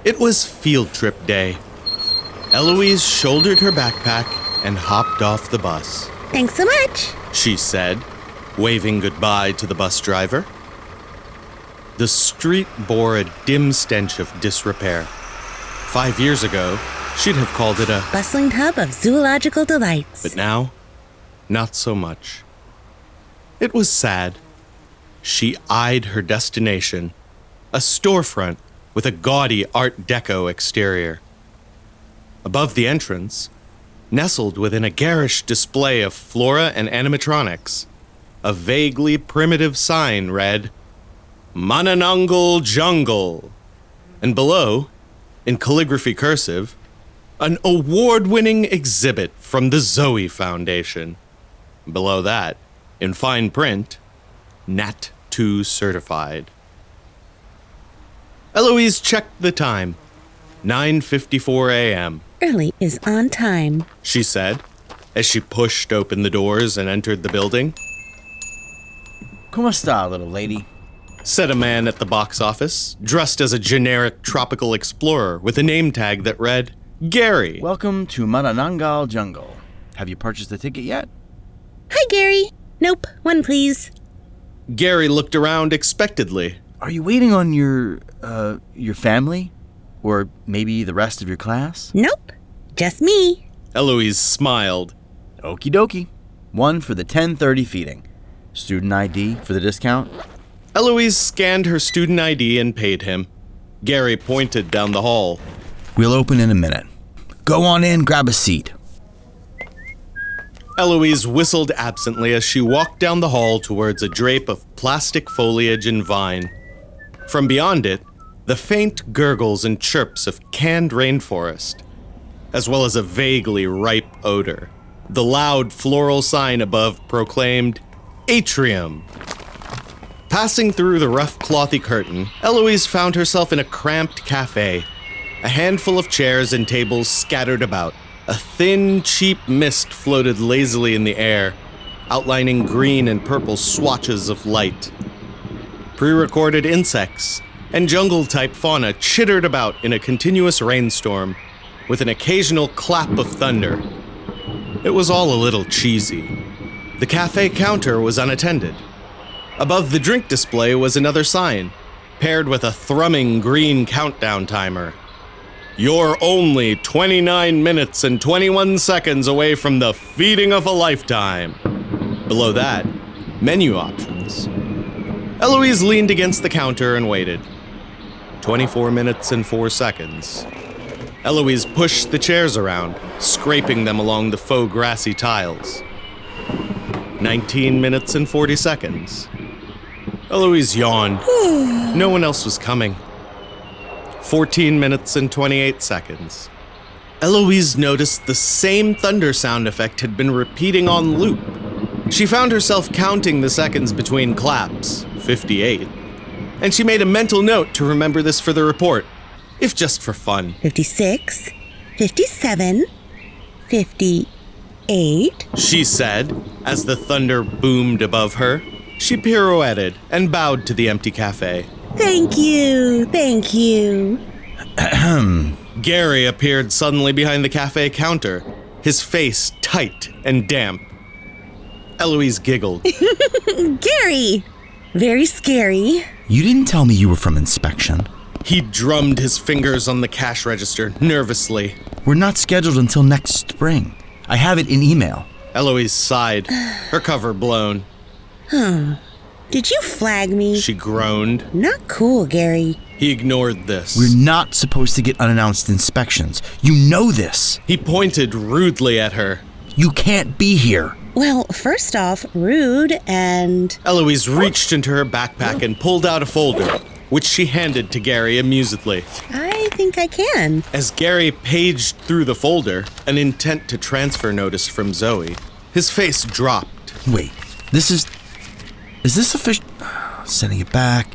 It was field trip day. Eloise shouldered her backpack and hopped off the bus. Thanks so much, she said, waving goodbye to the bus driver. The street bore a dim stench of disrepair. 5 years ago, she'd have called it a bustling hub of zoological delights. But now, not so much. It was sad. She eyed her destination, a storefront with a gaudy Art Deco exterior. Above the entrance, nestled within a garish display of flora and animatronics, a vaguely primitive sign read, Manananggal Jungle, and below, in calligraphy cursive, an award-winning exhibit from the Zoe Foundation. Below that, in fine print, Nat 2 certified. Eloise checked the time. 9:54 a.m. Early is on time, she said, as she pushed open the doors and entered the building. ¿Cómo está, little lady? Said a man at the box office, dressed as a generic tropical explorer with a name tag that read, Gary. Welcome to Manananggal Jungle. Have you purchased the ticket yet? Hi, Gary. Nope, one please. Gary looked around expectantly. Are you waiting on your family? Or maybe the rest of your class? Nope, just me. Eloise smiled. Okie dokie. One for the 10:30 feeding. Student ID for the discount? Eloise scanned her student ID and paid him. Gary pointed down the hall. We'll open in a minute. Go on in, grab a seat. Eloise whistled absently as she walked down the hall towards a drape of plastic foliage and vine. From beyond it, the faint gurgles and chirps of canned rainforest, as well as a vaguely ripe odor. The loud floral sign above proclaimed, Atrium. Passing through the rough clothy curtain, Eloise found herself in a cramped cafe. A handful of chairs and tables scattered about. A thin, cheap mist floated lazily in the air, outlining green and purple swatches of light. Pre-recorded insects and jungle-type fauna chittered about in a continuous rainstorm, with an occasional clap of thunder. It was all a little cheesy. The cafe counter was unattended. Above the drink display was another sign, paired with a thrumming green countdown timer. You're only 29 minutes and 21 seconds away from the feeding of a lifetime. Below that, menu options. Eloise leaned against the counter and waited. 24 minutes and 4 seconds. Eloise pushed the chairs around, scraping them along the faux grassy tiles. 19 minutes and 40 seconds. Eloise yawned. No one else was coming. 14 minutes and 28 seconds. Eloise noticed the same thunder sound effect had been repeating on loop. She found herself counting the seconds between claps, 58, and she made a mental note to remember this for the report, if just for fun. 56, 57, 58, she said, as the thunder boomed above her. She pirouetted and bowed to the empty cafe. Thank you. Gary appeared suddenly behind the cafe counter, his face tight and damp. Eloise giggled. Gary! Very scary. You didn't tell me you were from inspection. He drummed his fingers on the cash register nervously. We're not scheduled until next spring. I have it in email. Eloise sighed, her cover blown. Did you flag me? She groaned. Not cool, Gary. He ignored this. We're not supposed to get unannounced inspections. You know this. He pointed rudely at her. You can't be here. Well, first off, rude and... Eloise reached into her backpack and pulled out a folder, which she handed to Gary amusedly. I think I can. As Gary paged through the folder, an intent to transfer notice from Zoe, his face dropped. Wait, is this official? Sending it back.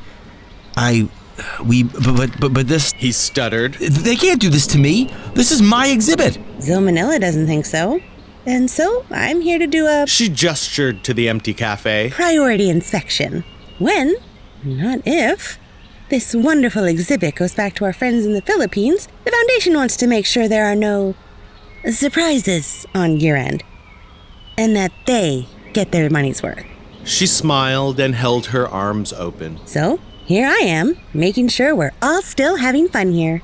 But this... He stuttered. They can't do this to me. This is my exhibit. Zilmanella doesn't think so. And so, I'm here to do a... She gestured to the empty cafe. Priority inspection. When, not if, this wonderful exhibit goes back to our friends in the Philippines, the Foundation wants to make sure there are no surprises on year end, and that they get their money's worth. She smiled and held her arms open. So, here I am, making sure we're all still having fun here.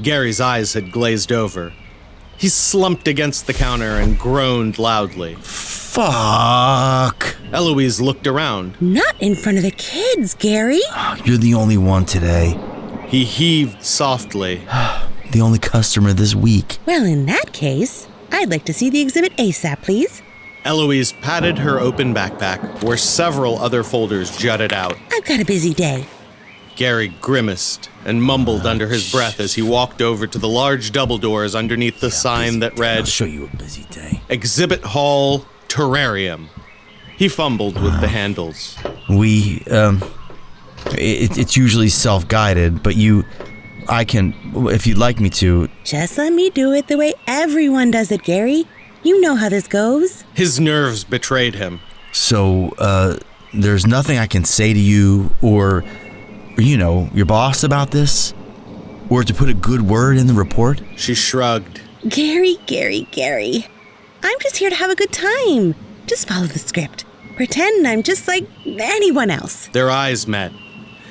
Gary's eyes had glazed over. He slumped against the counter and groaned loudly. Fuck. Eloise looked around. Not in front of the kids, Gary. You're the only one today. He heaved softly. The only customer this week. Well, in that case, I'd like to see the exhibit ASAP, please. Eloise patted her open backpack, where several other folders jutted out. I've got a busy day. Gary grimaced and mumbled under his breath as he walked over to the large double doors underneath the sign that read, I'll show you a busy day. Exhibit Hall Terrarium. He fumbled with the handles. It's usually self-guided, but I can, if you'd like me to. Just let me do it the way everyone does it, Gary. You know how this goes. His nerves betrayed him. So, there's nothing I can say to you or, your boss about this? Or to put a good word in the report? She shrugged. Gary. I'm just here to have a good time. Just follow the script. Pretend I'm just like anyone else. Their eyes met.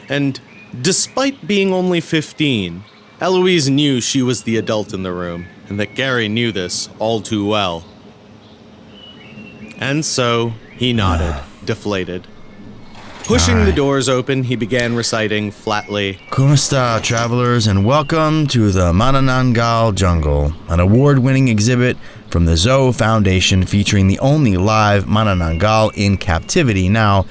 And despite being only 15, Eloise knew she was the adult in the room, and that Gary knew this all too well. And so, he nodded, deflated. Pushing the doors open, he began reciting flatly, Kumusta, travelers, and welcome to the Manananggal Jungle, an award-winning exhibit from the Zoe Foundation featuring the only live Manananggal in captivity. Now,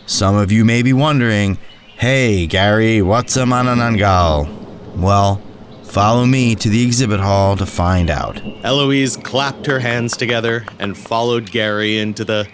some of you may be wondering, hey, Gary, what's a Manananggal? Well, follow me to the exhibit hall to find out. Eloise clapped her hands together and followed Gary into the